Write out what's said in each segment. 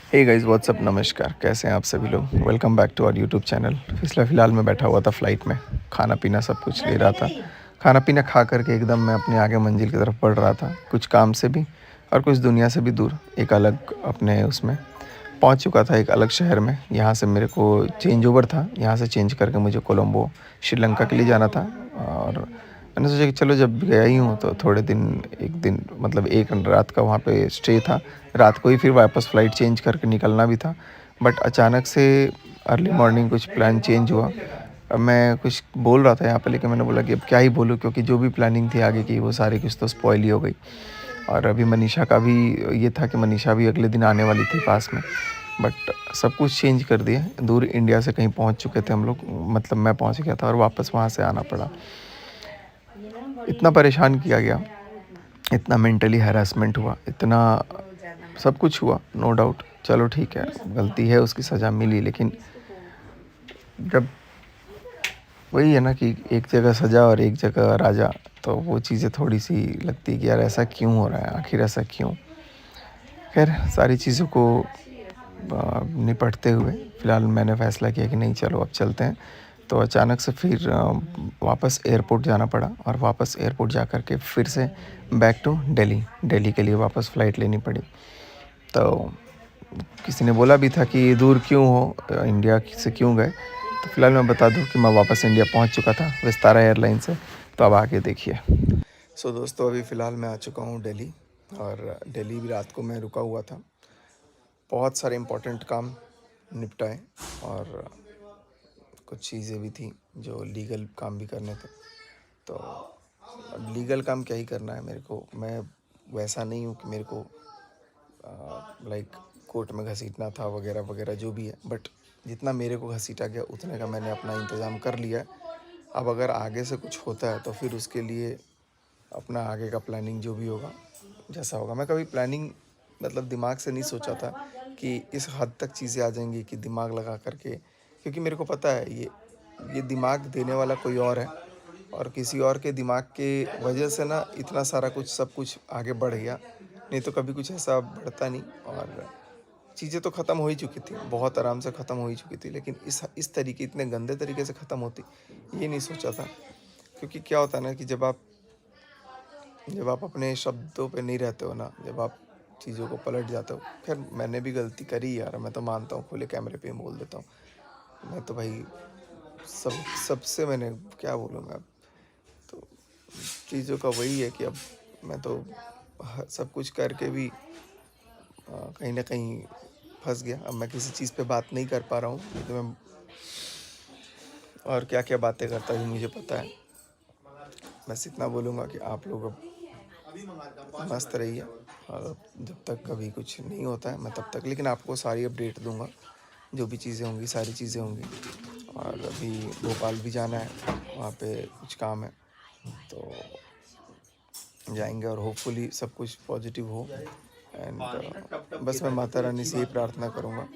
Hey guys what's up, नमस्कार। कैसे हैं आप सभी लोग? Welcome back to our YouTube channel. फ़िलहाल मैं बैठा हुआ था फ़्लाइट में, खाना पीना सब कुछ ले रहा था। खाना पीना खा कर के एकदम मैं अपने आगे मंजिल की तरफ बढ़ रहा था, कुछ काम से भी और कुछ दुनिया से भी दूर, एक अलग अपने उसमें पहुंच चुका था, एक अलग शहर में। यहाँ से मेरे को चेंज ओवर था, यहाँ से चेंज करके मुझे कोलंबो श्रीलंका के लिए जाना था। और मैंने सोचा कि चलो जब गया ही हूँ तो थोड़े दिन, एक दिन मतलब एक रात का वहाँ पे स्टे था। रात को ही फिर वापस फ़्लाइट चेंज करके निकलना भी था। बट अचानक से अर्ली मॉर्निंग कुछ प्लान चेंज हुआ। अब मैं कुछ बोल रहा था यहाँ पे, लेकिन मैंने बोला कि अब क्या ही बोलूँ, क्योंकि जो भी प्लानिंग थी आगे की वो सारी कुछ तो स्पॉइल ही हो गई। और अभी मनीषा का भी ये था कि मनीषा भी अगले दिन आने वाली थी पास में। बट सब कुछ चेंज कर दिया। दूर इंडिया से कहीं पहुंच चुके थे हम लोग, मतलब मैं पहुंच गया था और वापस वहां से आना पड़ा। इतना परेशान किया गया, इतना मेंटली हैरेसमेंट हुआ, इतना सब कुछ हुआ, नो डाउट। चलो ठीक है, गलती है, उसकी सज़ा मिली। लेकिन जब वही है ना कि एक जगह सज़ा और एक जगह राजा, तो वो चीज़ें थोड़ी सी लगती है कि यार ऐसा क्यों हो रहा है, आखिर ऐसा क्यों। खैर, सारी चीज़ों को निपटते हुए फ़िलहाल मैंने फ़ैसला किया कि नहीं, चलो अब चलते हैं। तो अचानक से फिर वापस एयरपोर्ट जाना पड़ा और वापस एयरपोर्ट जा कर के फिर से बैक टू दिल्ली। दिल्ली के लिए वापस फ़्लाइट लेनी पड़ी। तो किसी ने बोला भी था कि दूर क्यों हो, इंडिया से क्यों गए। तो फ़िलहाल मैं बता दूं कि मैं वापस इंडिया पहुंच चुका था विस्तारा एयरलाइन से। तो अब आगे देखिए। दोस्तों, अभी फ़िलहाल मैं आ चुका हूं दिल्ली। और दिल्ली भी रात को मैं रुका हुआ था, बहुत सारे इम्पोर्टेंट काम निपटाए और कुछ चीज़ें भी थी जो लीगल काम भी करने थे। तो अब लीगल काम क्या ही करना है मेरे को, मैं वैसा नहीं हूँ कि मेरे को लाइक कोर्ट में घसीटना था वगैरह वगैरह जो भी है। बट जितना मेरे को घसीटा गया उतने का मैंने अपना इंतज़ाम कर लिया है। अब अगर आगे से कुछ होता है तो फिर उसके लिए अपना आगे का प्लानिंग जो भी होगा, जैसा होगा। मैं कभी प्लानिंग मतलब दिमाग से नहीं सोचा था कि इस हद तक चीज़ें आ जाएंगी कि दिमाग लगा करके, क्योंकि मेरे को पता है ये दिमाग देने वाला कोई और है और किसी और के दिमाग के वजह से ना इतना सारा कुछ सब कुछ आगे बढ़ गया। नहीं तो कभी कुछ ऐसा बढ़ता नहीं। और चीज़ें तो ख़त्म हो ही चुकी थी, बहुत आराम से ख़त्म हो ही चुकी थी, लेकिन इस तरीके, इतने गंदे तरीके से ख़त्म होती ये नहीं सोचा था। क्योंकि क्या होता है ना कि जब आप अपने शब्दों पे नहीं रहते हो ना, जब आप चीज़ों को पलट जाते हो। खैर, मैंने भी गलती करी यार, मैं तो मानता हूँ, खुले कैमरे पे ही बोल देता हूँ। मैं तो भाई सबसे मैंने क्या बोलूँ मैं। तो चीज़ों का वही है कि अब मैं तो सब कुछ करके भी कहीं ना कहीं फंस गया। अब मैं किसी चीज़ पे बात नहीं कर पा रहा हूँ, नहीं तो मैं और क्या क्या बातें करता भी मुझे पता है। बस इतना बोलूँगा कि आप लोग अब मस्त रहिए। और जब तक कभी कुछ नहीं होता है मैं तब तक लेकिन आपको सारी अपडेट दूंगा, जो भी चीज़ें होंगी सारी चीज़ें होंगी। और अभी भोपाल भी जाना है, वहाँ पे कुछ काम है, तो जाएंगे और होपफुली सब कुछ पॉजिटिव हो। एंड बस मैं माता रानी से यही प्रार्थना करूँगा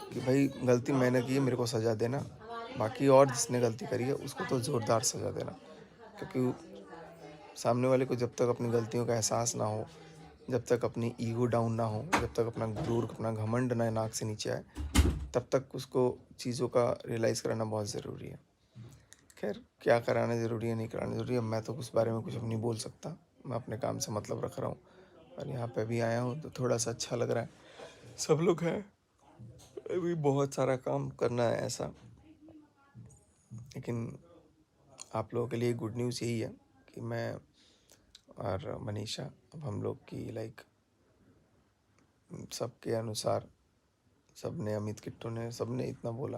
कि भाई गलती मैंने की है, मेरे को सज़ा देना। बाकी और जिसने गलती करी है उसको तो ज़ोरदार सज़ा देना। क्योंकि सामने वाले को जब तक अपनी गलतियों का एहसास ना हो, जब तक अपनी ईगो डाउन ना हो, जब तक अपना गुरूर, अपना घमंड ना नाक से नीचे आए, तब तक उसको चीज़ों का रियलाइज़ कराना बहुत ज़रूरी है। खैर, क्या कराना ज़रूरी है, नहीं कराना ज़रूरी है, मैं तो उस बारे में कुछ अब नहीं बोल सकता। मैं अपने काम से मतलब रख रहा हूँ और यहाँ पे भी आया हूँ तो थोड़ा सा अच्छा लग रहा है। सब लोग हैं, अभी बहुत सारा काम करना है ऐसा। लेकिन आप लोगों के लिए गुड न्यूज़ यही है कि मैं और मनीषा, अब हम लोग की लाइक सबके अनुसार, सब ने, अमित किट्टू ने, सब ने इतना बोला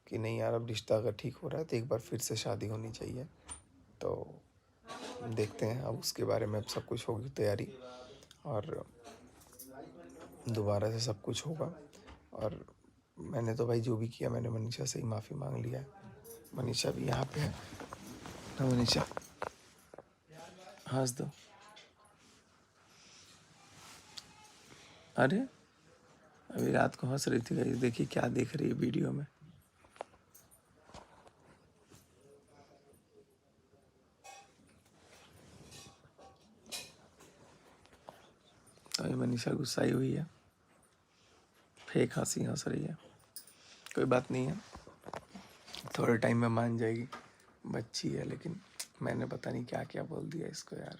कि नहीं यार, अब रिश्ता अगर ठीक हो रहा है तो एक बार फिर से शादी होनी चाहिए। तो देखते हैं, अब उसके बारे में अब सब कुछ होगी तैयारी और दोबारा से सब कुछ होगा। और मैंने तो भाई जो भी किया, मैंने मनीषा से ही माफ़ी मांग लिया है। मनीषा भी यहाँ पे है ना? मनीषा, हंस दो। अरे, अभी रात को हंस रही थी गाइस, देखिए क्या देख रही है वीडियो में। तो ये मनीषा गुस्साई हुई है। फेक हंसी हंस रही है। कोई बात नहीं है, थोड़े टाइम में मान जाएगी, बच्ची है। लेकिन मैंने पता नहीं क्या क्या बोल दिया इसको यार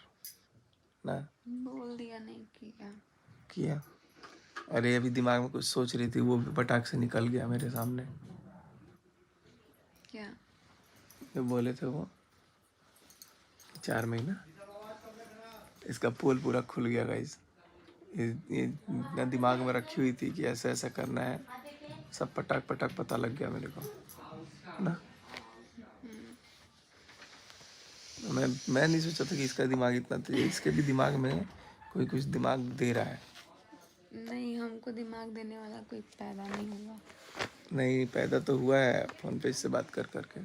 ना। बोल दिया नहीं किया। किया? अरे अभी दिमाग में कुछ सोच रही थी, वो भी पटाख से निकल गया मेरे सामने। क्या? जो बोले थे वो 4 महीना, इसका पोल पूरा खुल गया गाइस। ये इतना दिमाग में रखी हुई थी कि ऐसा ऐसा करना है, सब पटाख पटाख पता लग गया मेरे को ना। मैं नहीं सोचा था कि इसका दिमाग इतना तेज, इसके भी दिमाग में कोई कुछ दिमाग दे रहा है। नहीं, हमको दिमाग देने वाला कोई पैदा नहीं हुआ। नहीं पैदा तो हुआ है फोन पे इससे बात कर करके।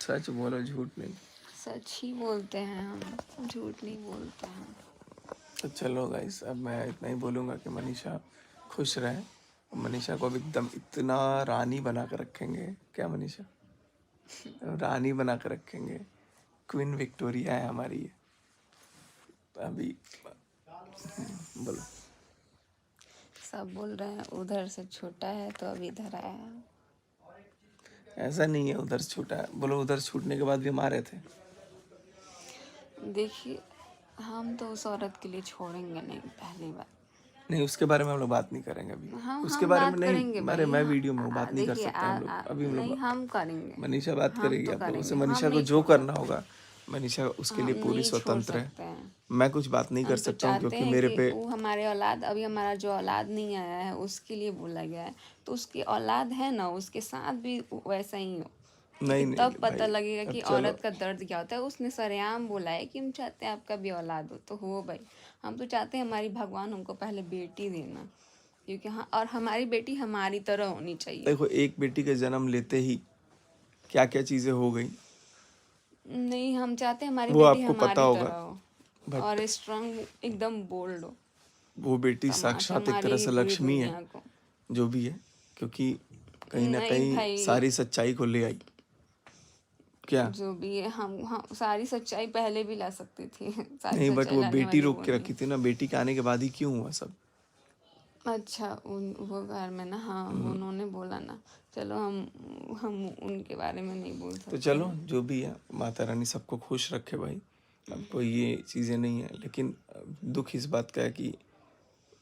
सच बोलो, झूठ नहीं। सच ही बोलते हैं हम, झूठ नहीं बोलते हैं। तो चलो गाइस, अब मैं इतना ही बोलूँगा कि मनीषा खुश रहे। मनीषा को अब एकदम इतना रानी बना कर रखेंगे। क्या मनीषा? रानी बना कर रखेंगे। क्वीन विक्टोरिया है हमारी ये। अभी बोलो। सब बोल रहे हैं उधर से छोटा है तो अब इधर आया है। ऐसा नहीं है उधर से छूटा है, बोलो उधर छूटने के बाद भी हमारे थे। देखिए, हम तो उस औरत के लिए छोड़ेंगे नहीं, पहली बात। नहीं, उसके बारे में हम लोग बात नहीं करेंगे अभी। उसके हम बारे में बात नहीं, करेंगे अरे भाई। मैं वीडियो में हूँ, बात नहीं कर देखिए, सकते हम लोग अभी। हम नहीं, लोग हम करेंगे। मनीषा बात हम करेगी तो आप लोगों से। करेंगे, हम मनीषा को नहीं जो छोड़ करना सकते। होगा, मनीषा उसके हम लिए पूरी नहीं छोड़ स्वतंत्र है। सकते हैं। मैं कुछ बात नहीं कर हम तो सकता हूँ चाहते क्योंकि हैं मेरे कि पे वो हमारे औलाद, अभी हमारा जो औलाद नहीं आया है उसके लिए बोला गया है, तो उसकी औलाद है ना, उसके साथ भी वैसा ही हो। नहीं क्योंकि नहीं तब पता भाई, लगेगा अब कि चलो। औरत का दर्द क्या होता है। उसने सरेआम बोला है कि हम चाहते हैं आपका भी औलाद हो, तो हो भाई। हम तो चाहते हैं हमारी भगवान हमको पहले बेटी देना, क्योंकि हाँ, और हमारी बेटी हमारी तरह होनी चाहिए। देखो, एक बेटी के जन्म लेते ही क्या क्या चीज़ें हो गई नहीं, हम चाहते हैं हमारी वो बेटी आपको पता हमारी होगा। तरह हो बट और स्ट्रांग, एकदम बोल्ड हो, वो बेटी संभाटे साक्षात एक तरह हमारी से पूरी लक्ष्मी है, दुनिया को। जो भी है। क्योंकि कहीं ना नहीं कहीं भाई, सारी सच्चाई को ले आई। क्या? जो भी है, हम सारी सच्चाई पहले भी ला सकती थी। सारी नहीं, बट सच्चाई वो लाने बेटी वाली रोक वो के नहीं रखी थी ना, बेटी के आने के बाद ही क्यों हुआ सब। अच्छा, वो घर में ना, हाँ, उन्होंने बोला ना। चलो, हम उनके बारे में नहीं बोल तो सकते चलो, हैं। जो भी है, माता रानी सबको खुश रखे भाई। अब कोई ये चीज़ें नहीं है, लेकिन दुख इस बात का है कि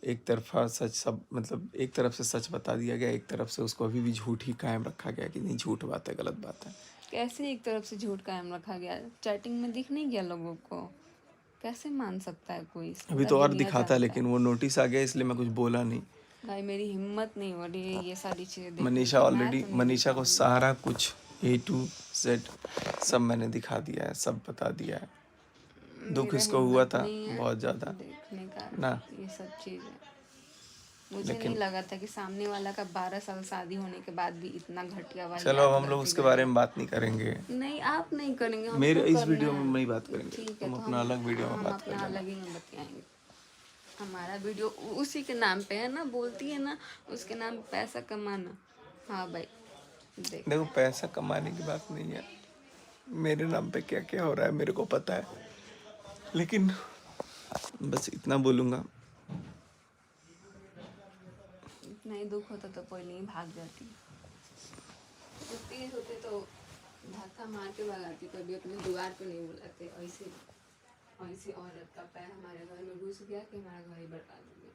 एक तरफा सच, सब मतलब एक तरफ से सच बता दिया गया, एक तरफ से उसको अभी भी झूठ ही कायम रखा गया कि नहीं, झूठ बात है, गलत बात है। कैसे एक तरफ से झूठ कायम रखा गया? चैटिंग में दिख नहीं गया लोगों को? कैसे मान सकता है कोई? अभी पूरा तो और दुनिया दिखाता, जानता लेकिन है। वो नोटिस आ गया इसलिए मैं कुछ बोला नहीं। भाई, मेरी हिम्मत नहीं हो रही है ये सारी चीज़ें देखने मनीषा की, मैं ऑलरेडी, तो नहीं देख मनीषा को पाऊंगी। सारा कुछ A to Z सब मैंने दिखा दिया है, सब बता दिया है। दुख मेरा इसको हुआ हिम्मत था नहीं है बहुत ज़्यादा देखने का ना। ये सब चीज़ें। मुझे नहीं लेकिन लगा था कि सामने वाला का 12 साल शादी होने के बाद भी इतना घटिया चलो, अब वाहियात हम लोग करके उसके बारे जाएगा। में बात नहीं करेंगे। नहीं, आप नहीं करेंगे, मेरे हमको इस करना वीडियो में है। नहीं बात करेंगे, ठीक है, तुम तो अपना अलग वीडियो में हम बात कर अपना लेना। अलग ही में बतियाएंगे। हमारा वीडियो उसी के नाम पे है ना, बोलती है ना, उसके नाम पे पैसा कमाना। हाँ भाई, देख। देखो, पैसा कमाने की बात नहीं है, मेरे नाम पे क्या क्या हो रहा है मेरे को पता है। लेकिन बस इतना बोलूँगा, इतना ही दुख होता तो कोई नहीं भाग जाती। तो तेज होते तो धक्का मार के भगाती, कभी अपने द्वार पे नहीं बुलाते। ऐसे ऐसी औरत का पैर हमारे घर में घुस गया कि हमारा घर ही बर्बाद हो गया।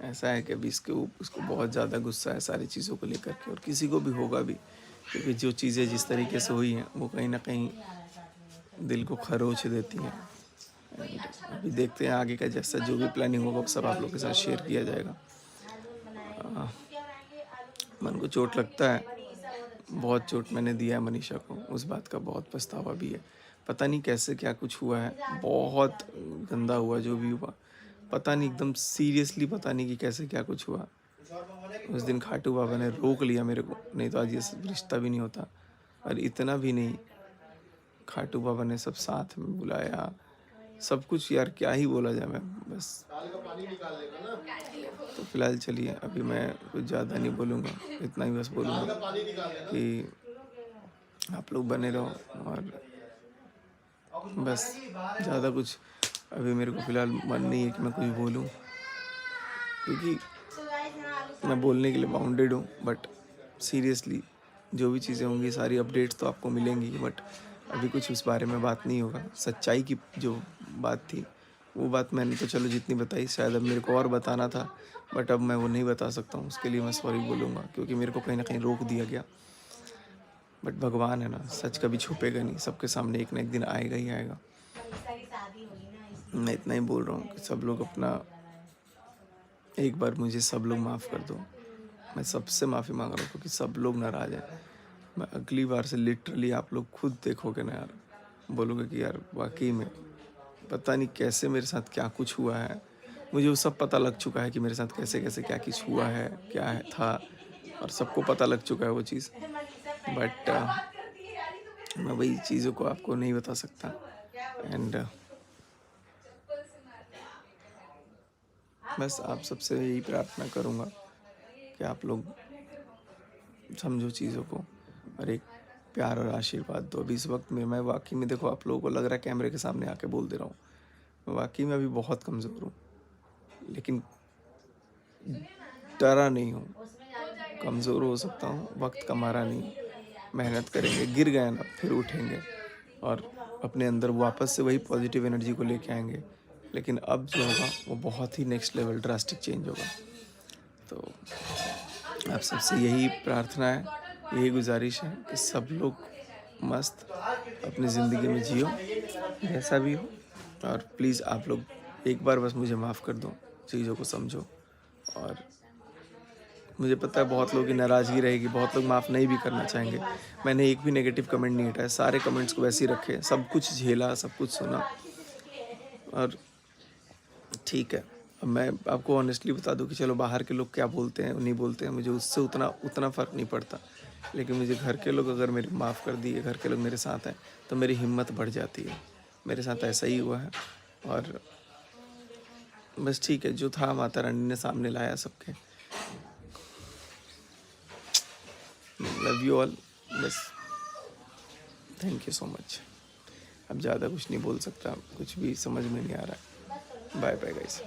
ऐसा है कि अभी उसको बहुत ज़्यादा गुस्सा है सारी चीज़ों को लेकर के, और किसी को भी होगा भी, क्योंकि जो चीज़ें जिस तरीके से हुई हैं वो कहीं ना कहीं दिल को खरोच देती हैं। And अभी देखते हैं आगे का, जैसा जो भी प्लानिंग होगा वो सब आप लोग के साथ शेयर किया जाएगा। मन को चोट लगता है, बहुत चोट मैंने दिया है मनीषा को, उस बात का बहुत पछतावा भी है। पता नहीं कैसे क्या कुछ हुआ है, बहुत गंदा हुआ जो भी हुआ, पता नहीं, एकदम सीरियसली पता नहीं कि कैसे क्या कुछ हुआ। उस दिन खाटू बाबा ने रोक लिया मेरे को, नहीं तो आज ये रिश्ता भी नहीं होता। और इतना भी नहीं, खाटू बाबा ने सब साथ में बुलाया, सब कुछ। यार क्या ही बोला जाए, मैं बस। तो फिलहाल चलिए, अभी मैं कुछ ज़्यादा नहीं बोलूँगा, इतना ही बस बोलूँगा कि आप लोग बने रहो, और बस ज़्यादा कुछ अभी मेरे को फ़िलहाल मन नहीं है कि मैं कुछ बोलूँ। क्योंकि मैं बोलने के लिए बाउंडेड हूँ, बट सीरियसली जो भी चीज़ें होंगी सारी अपडेट्स तो आपको मिलेंगी, बट अभी कुछ उस बारे में बात नहीं होगा। सच्चाई की जो बात थी वो बात मैंने तो चलो जितनी बताई, शायद अब मेरे को और बताना था, बट अब मैं वो नहीं बता सकता हूँ। उसके लिए मैं सॉरी बोलूँगा, क्योंकि मेरे को कहीं ना कहीं रोक दिया गया। बट भगवान है ना, सच कभी छुपेगा नहीं, सबके सामने एक ना एक दिन आएगा ही आएगा। मैं इतना ही बोल रहा हूँ कि सब लोग अपना, एक बार मुझे सब लोग माफ़ कर दो। मैं सबसे माफ़ी मांग रहा हूँ क्योंकि सब लोग नाराज़ हैं। मैं अगली बार से लिटरली आप लोग खुद देखोगे ना यार, बोलोगे कि यार वाकई में पता नहीं कैसे मेरे साथ क्या कुछ हुआ है। मुझे वो सब पता लग चुका है कि मेरे साथ कैसे कैसे क्या कुछ हुआ है, क्या है था, और सबको पता लग चुका है वो चीज़। बट मैं वही चीज़ों को आपको नहीं बता सकता। एंड बस आप सबसे यही प्रार्थना करूँगा कि आप लोग समझो चीज़ों को और एक प्यार और आशीर्वाद दो। अभी इस वक्त में मैं वाकई में, देखो आप लोगों को लग रहा है कैमरे के सामने आके बोल दे रहा हूँ, मैं वाकई में अभी बहुत कमज़ोर हूँ, लेकिन डरा नहीं हूँ। कमज़ोर हो सकता हूँ, वक्त का मारा नहीं। मेहनत करेंगे, गिर गए ना फिर उठेंगे और अपने अंदर वापस से वही पॉजिटिव एनर्जी को लेके आएंगे। लेकिन अब जो होगा वो बहुत ही नेक्स्ट लेवल ड्रास्टिक चेंज होगा। तो आप सबसे यही प्रार्थना है, यही गुजारिश है कि सब लोग मस्त अपनी ज़िंदगी में जियो, जैसा भी हो। और प्लीज़ आप लोग एक बार बस मुझे माफ़ कर दो, चीज़ों को समझो। और मुझे पता है बहुत लोगों की नाराज़गी रहेगी, बहुत लोग माफ़ नहीं भी करना चाहेंगे। मैंने एक भी नेगेटिव कमेंट नहीं हटाया, सारे कमेंट्स को वैसे ही रखे, सब कुछ झेला, सब कुछ सुना। और ठीक है, अब मैं आपको ऑनेस्टली बता दूं कि चलो बाहर के लोग क्या बोलते हैं नहीं बोलते हैं, मुझे उससे उतना फ़र्क नहीं पड़ता। लेकिन मुझे घर के लोग अगर मेरे माफ़ कर दिए, घर के लोग मेरे साथ हैं, तो मेरी हिम्मत बढ़ जाती है। मेरे साथ ऐसा ही हुआ है। और बस ठीक है, जो था माता रानी ने सामने लाया सबके। Love you all. बस थैंक यू सो मच। अब ज़्यादा कुछ नहीं बोल सकता, कुछ भी समझ में नहीं आ रहा है। Bye bye guys.